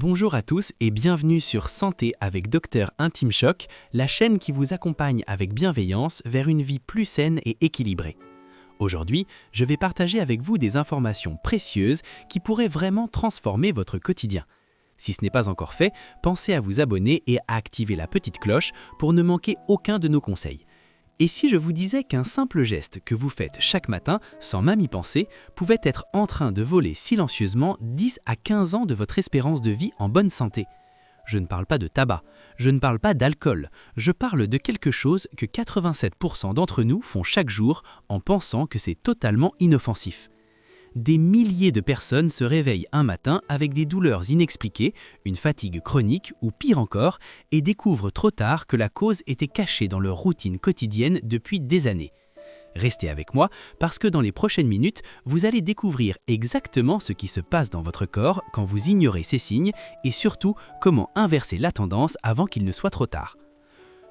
Bonjour à tous et bienvenue sur Santé avec Dr Intime Choc, la chaîne qui vous accompagne avec bienveillance vers une vie plus saine et équilibrée. Aujourd'hui, je vais partager avec vous des informations précieuses qui pourraient vraiment transformer votre quotidien. Si ce n'est pas encore fait, pensez à vous abonner et à activer la petite cloche pour ne manquer aucun de nos conseils. Et si je vous disais qu'un simple geste que vous faites chaque matin, sans même y penser, pouvait être en train de voler silencieusement 10 à 15 ans de votre espérance de vie en bonne santé? Je ne parle pas de tabac, je ne parle pas d'alcool, je parle de quelque chose que 87% d'entre nous font chaque jour en pensant que c'est totalement inoffensif. Des milliers de personnes se réveillent un matin avec des douleurs inexpliquées, une fatigue chronique ou pire encore, et découvrent trop tard que la cause était cachée dans leur routine quotidienne depuis des années. Restez avec moi parce que dans les prochaines minutes, vous allez découvrir exactement ce qui se passe dans votre corps quand vous ignorez ces signes et surtout comment inverser la tendance avant qu'il ne soit trop tard.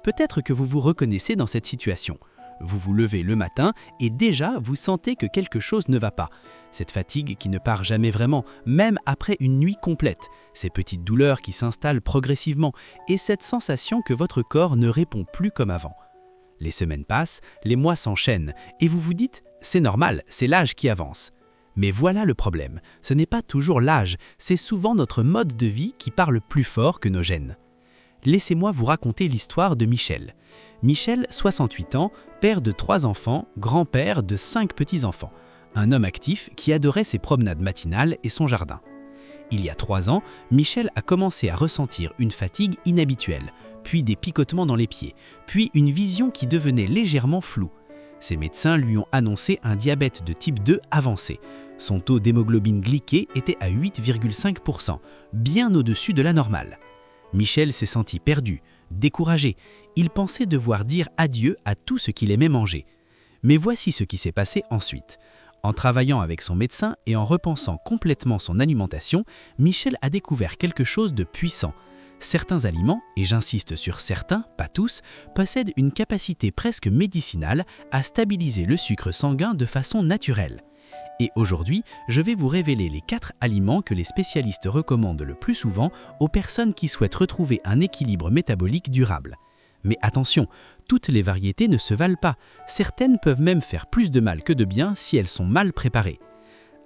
Peut-être que vous vous reconnaissez dans cette situation. Vous vous levez le matin et déjà vous sentez que quelque chose ne va pas. Cette fatigue qui ne part jamais vraiment, même après une nuit complète. Ces petites douleurs qui s'installent progressivement et cette sensation que votre corps ne répond plus comme avant. Les semaines passent, les mois s'enchaînent et vous vous dites « c'est normal, c'est l'âge qui avance ». Mais voilà le problème, ce n'est pas toujours l'âge, c'est souvent notre mode de vie qui parle plus fort que nos gènes. Laissez-moi vous raconter l'histoire de Michel. Michel, 68 ans, père de 3 enfants, grand-père de 5 petits-enfants. Un homme actif qui adorait ses promenades matinales et son jardin. Il y a 3 ans, Michel a commencé à ressentir une fatigue inhabituelle, puis des picotements dans les pieds, puis une vision qui devenait légèrement floue. Ses médecins lui ont annoncé un diabète de type 2 avancé. Son taux d'hémoglobine glyquée était à 8,5%, bien au-dessus de la normale. Michel s'est senti perdu, découragé. Il pensait devoir dire adieu à tout ce qu'il aimait manger. Mais voici ce qui s'est passé ensuite. En travaillant avec son médecin et en repensant complètement son alimentation, Michel a découvert quelque chose de puissant. Certains aliments, et j'insiste sur certains, pas tous, possèdent une capacité presque médicinale à stabiliser le sucre sanguin de façon naturelle. Et aujourd'hui, je vais vous révéler les 4 aliments que les spécialistes recommandent le plus souvent aux personnes qui souhaitent retrouver un équilibre métabolique durable. Mais attention, toutes les variétés ne se valent pas. Certaines peuvent même faire plus de mal que de bien si elles sont mal préparées.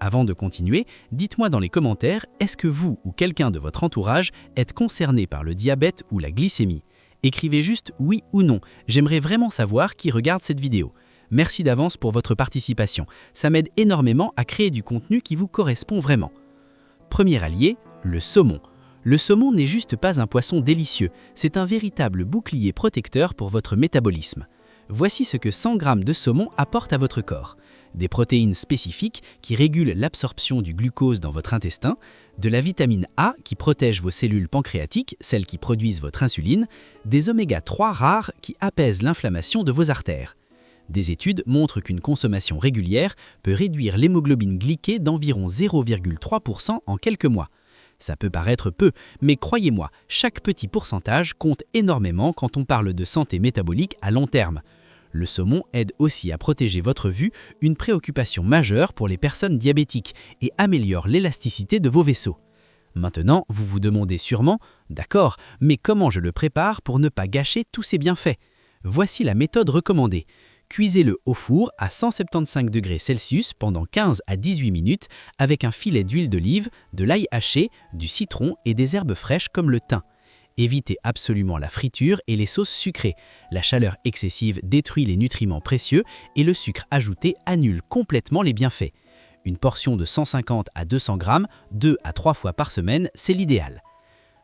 Avant de continuer, dites-moi dans les commentaires, est-ce que vous ou quelqu'un de votre entourage êtes concerné par le diabète ou la glycémie? Écrivez juste oui ou non, j'aimerais vraiment savoir qui regarde cette vidéo. Merci d'avance pour votre participation, ça m'aide énormément à créer du contenu qui vous correspond vraiment. Premier allié, le saumon. Le saumon n'est juste pas un poisson délicieux, c'est un véritable bouclier protecteur pour votre métabolisme. Voici ce que 100 g de saumon apporte à votre corps. Des protéines spécifiques qui régulent l'absorption du glucose dans votre intestin, de la vitamine A qui protège vos cellules pancréatiques, celles qui produisent votre insuline, des oméga 3 rares qui apaisent l'inflammation de vos artères. Des études montrent qu'une consommation régulière peut réduire l'hémoglobine glyquée d'environ 0,3% en quelques mois. Ça peut paraître peu, mais croyez-moi, chaque petit pourcentage compte énormément quand on parle de santé métabolique à long terme. Le saumon aide aussi à protéger votre vue, une préoccupation majeure pour les personnes diabétiques, et améliore l'élasticité de vos vaisseaux. Maintenant, vous vous demandez sûrement « D'accord, mais comment je le prépare pour ne pas gâcher tous ces bienfaits ?» Voici la méthode recommandée. Cuisez-le au four à 175 degrés Celsius pendant 15 à 18 minutes avec un filet d'huile d'olive, de l'ail haché, du citron et des herbes fraîches comme le thym. Évitez absolument la friture et les sauces sucrées. La chaleur excessive détruit les nutriments précieux et le sucre ajouté annule complètement les bienfaits. Une portion de 150 à 200 g, 2 à 3 fois par semaine, c'est l'idéal.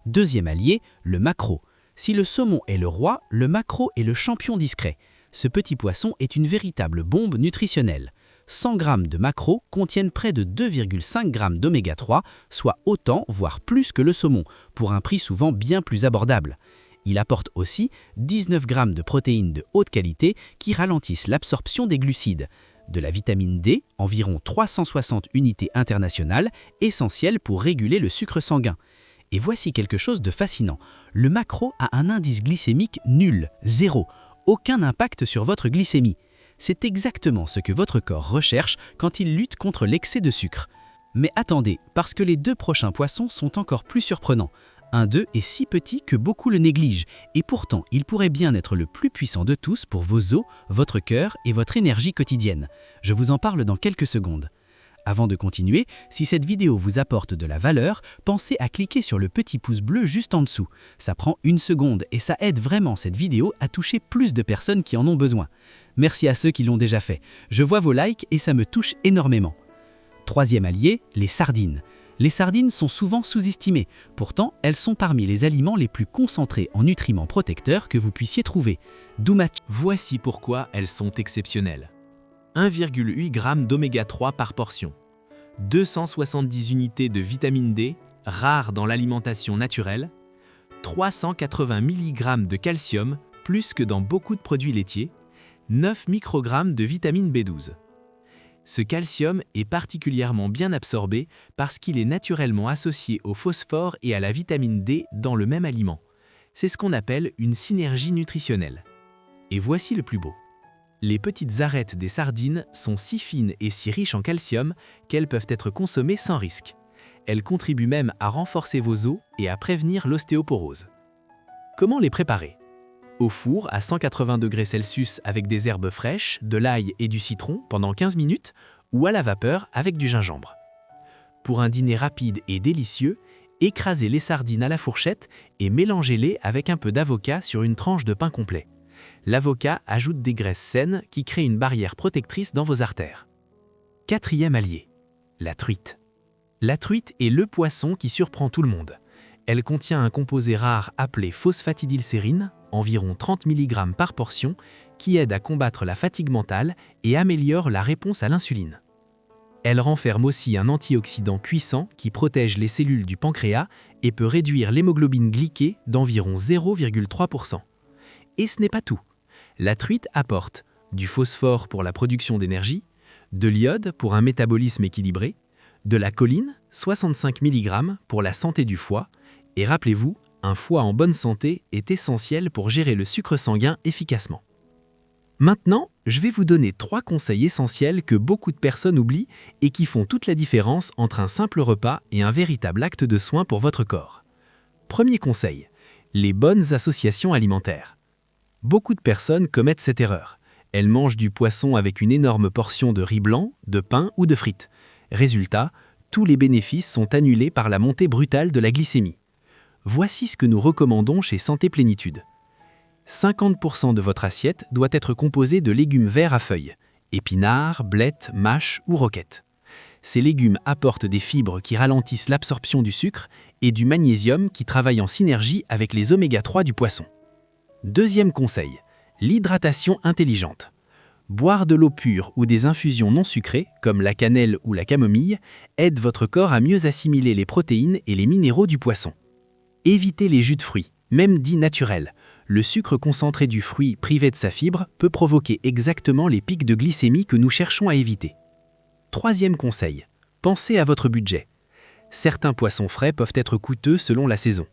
Deuxième allié, le maquereau. Si le saumon est le roi, le maquereau est le champion discret. Ce petit poisson est une véritable bombe nutritionnelle. 100 g de maquereau contiennent près de 2,5 g d'oméga 3, soit autant, voire plus que le saumon, pour un prix souvent bien plus abordable. Il apporte aussi 19 g de protéines de haute qualité qui ralentissent l'absorption des glucides. De la vitamine D, environ 360 unités internationales, essentielles pour réguler le sucre sanguin. Et voici quelque chose de fascinant. Le maquereau a un indice glycémique nul, 0. Aucun impact sur votre glycémie. C'est exactement ce que votre corps recherche quand il lutte contre l'excès de sucre. Mais attendez, parce que les 2 prochains poissons sont encore plus surprenants. Un d'eux est si petit que beaucoup le négligent, et pourtant il pourrait bien être le plus puissant de tous pour vos os, votre cœur et votre énergie quotidienne. Je vous en parle dans quelques secondes. Avant de continuer, si cette vidéo vous apporte de la valeur, pensez à cliquer sur le petit pouce bleu juste en dessous. Ça prend 1 seconde et ça aide vraiment cette vidéo à toucher plus de personnes qui en ont besoin. Merci à ceux qui l'ont déjà fait. Je vois vos likes et ça me touche énormément. Troisième allié, les sardines. Les sardines sont souvent sous-estimées. Pourtant, elles sont parmi les aliments les plus concentrés en nutriments protecteurs que vous puissiez trouver. Voici pourquoi elles sont exceptionnelles. 1,8 g d'oméga 3 par portion. 270 unités de vitamine D, rare dans l'alimentation naturelle. 380 mg de calcium, plus que dans beaucoup de produits laitiers. 9 microgrammes de vitamine B12. Ce calcium est particulièrement bien absorbé parce qu'il est naturellement associé au phosphore et à la vitamine D dans le même aliment. C'est ce qu'on appelle une synergie nutritionnelle. Et voici le plus beau. Les petites arêtes des sardines sont si fines et si riches en calcium qu'elles peuvent être consommées sans risque. Elles contribuent même à renforcer vos os et à prévenir l'ostéoporose. Comment les préparer ? Au four à 180 degrés Celsius avec des herbes fraîches, de l'ail et du citron pendant 15 minutes ou à la vapeur avec du gingembre. Pour un dîner rapide et délicieux, écrasez les sardines à la fourchette et mélangez-les avec un peu d'avocat sur une tranche de pain complet. L'avocat ajoute des graisses saines qui créent une barrière protectrice dans vos artères. Quatrième allié, la truite. La truite est le poisson qui surprend tout le monde. Elle contient un composé rare appelé phosphatidylsérine, environ 30 mg par portion, qui aide à combattre la fatigue mentale et améliore la réponse à l'insuline. Elle renferme aussi un antioxydant puissant qui protège les cellules du pancréas et peut réduire l'hémoglobine glyquée d'environ 0,3%. Et ce n'est pas tout. La truite apporte du phosphore pour la production d'énergie, de l'iode pour un métabolisme équilibré, de la choline, 65 mg pour la santé du foie, et rappelez-vous, un foie en bonne santé est essentiel pour gérer le sucre sanguin efficacement. Maintenant, je vais vous donner 3 conseils essentiels que beaucoup de personnes oublient et qui font toute la différence entre un simple repas et un véritable acte de soin pour votre corps. Premier conseil, les bonnes associations alimentaires. Beaucoup de personnes commettent cette erreur. Elles mangent du poisson avec une énorme portion de riz blanc, de pain ou de frites. Résultat, tous les bénéfices sont annulés par la montée brutale de la glycémie. Voici ce que nous recommandons chez Santé Plénitude. 50% de votre assiette doit être composée de légumes verts à feuilles, épinards, blettes, mâches ou roquettes. Ces légumes apportent des fibres qui ralentissent l'absorption du sucre et du magnésium qui travaille en synergie avec les oméga 3 du poisson. Deuxième conseil, l'hydratation intelligente. Boire de l'eau pure ou des infusions non sucrées, comme la cannelle ou la camomille, aide votre corps à mieux assimiler les protéines et les minéraux du poisson. Évitez les jus de fruits, même dits naturels. Le sucre concentré du fruit privé de sa fibre peut provoquer exactement les pics de glycémie que nous cherchons à éviter. Troisième conseil, pensez à votre budget. Certains poissons frais peuvent être coûteux selon la saison.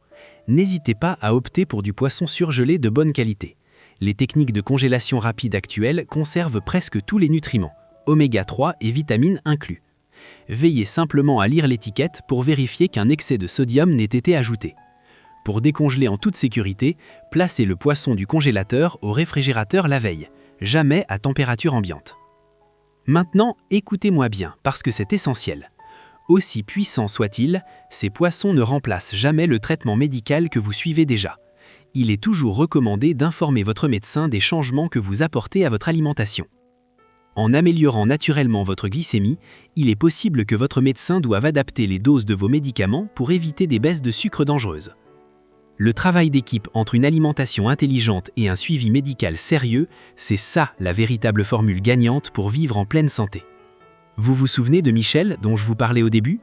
N'hésitez pas à opter pour du poisson surgelé de bonne qualité. Les techniques de congélation rapide actuelles conservent presque tous les nutriments, oméga 3 et vitamines inclus. Veillez simplement à lire l'étiquette pour vérifier qu'un excès de sodium n'ait été ajouté. Pour décongeler en toute sécurité, placez le poisson du congélateur au réfrigérateur la veille, jamais à température ambiante. Maintenant, écoutez-moi bien, parce que c'est essentiel. Aussi puissants soient-ils, ces poissons ne remplacent jamais le traitement médical que vous suivez déjà. Il est toujours recommandé d'informer votre médecin des changements que vous apportez à votre alimentation. En améliorant naturellement votre glycémie, il est possible que votre médecin doive adapter les doses de vos médicaments pour éviter des baisses de sucre dangereuses. Le travail d'équipe entre une alimentation intelligente et un suivi médical sérieux, c'est ça la véritable formule gagnante pour vivre en pleine santé. Vous vous souvenez de Michel dont je vous parlais au début ?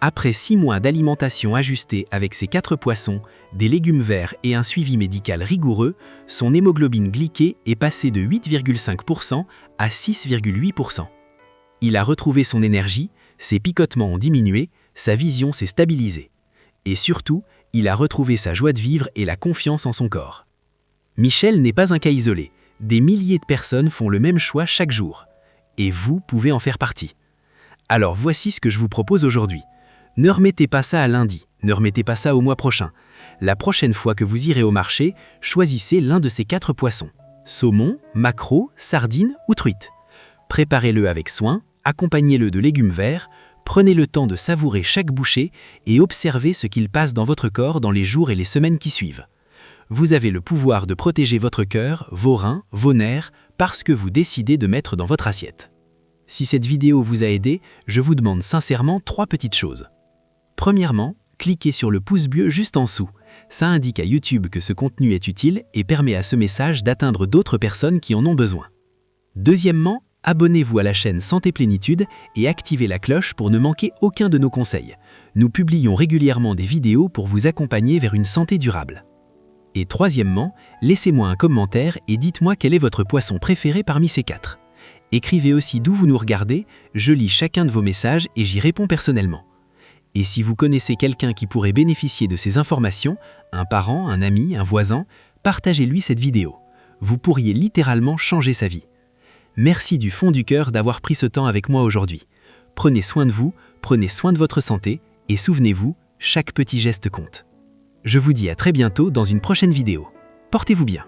Après 6 mois d'alimentation ajustée avec ses 4 poissons, des légumes verts et un suivi médical rigoureux, son hémoglobine glyquée est passée de 8,5% à 6,8%. Il a retrouvé son énergie, ses picotements ont diminué, sa vision s'est stabilisée. Et surtout, il a retrouvé sa joie de vivre et la confiance en son corps. Michel n'est pas un cas isolé. Des milliers de personnes font le même choix chaque jour. Et vous pouvez en faire partie. Alors voici ce que je vous propose aujourd'hui. Ne remettez pas ça à lundi, ne remettez pas ça au mois prochain. La prochaine fois que vous irez au marché, choisissez l'un de ces 4 poissons. Saumon, maquereau, sardine ou truite. Préparez-le avec soin, accompagnez-le de légumes verts, prenez le temps de savourer chaque bouchée et observez ce qu'il passe dans votre corps dans les jours et les semaines qui suivent. Vous avez le pouvoir de protéger votre cœur, vos reins, vos nerfs, parce que vous décidez de mettre dans votre assiette. Si cette vidéo vous a aidé, je vous demande sincèrement 3 petites choses. Premièrement, cliquez sur le pouce bleu juste en dessous. Ça indique à YouTube que ce contenu est utile et permet à ce message d'atteindre d'autres personnes qui en ont besoin. Deuxièmement, abonnez-vous à la chaîne Santé Plénitude et activez la cloche pour ne manquer aucun de nos conseils. Nous publions régulièrement des vidéos pour vous accompagner vers une santé durable. Et troisièmement, laissez-moi un commentaire et dites-moi quel est votre poisson préféré parmi ces 4. Écrivez aussi d'où vous nous regardez, je lis chacun de vos messages et j'y réponds personnellement. Et si vous connaissez quelqu'un qui pourrait bénéficier de ces informations, un parent, un ami, un voisin, partagez-lui cette vidéo. Vous pourriez littéralement changer sa vie. Merci du fond du cœur d'avoir pris ce temps avec moi aujourd'hui. Prenez soin de vous, prenez soin de votre santé et souvenez-vous, chaque petit geste compte. Je vous dis à très bientôt dans une prochaine vidéo. Portez-vous bien.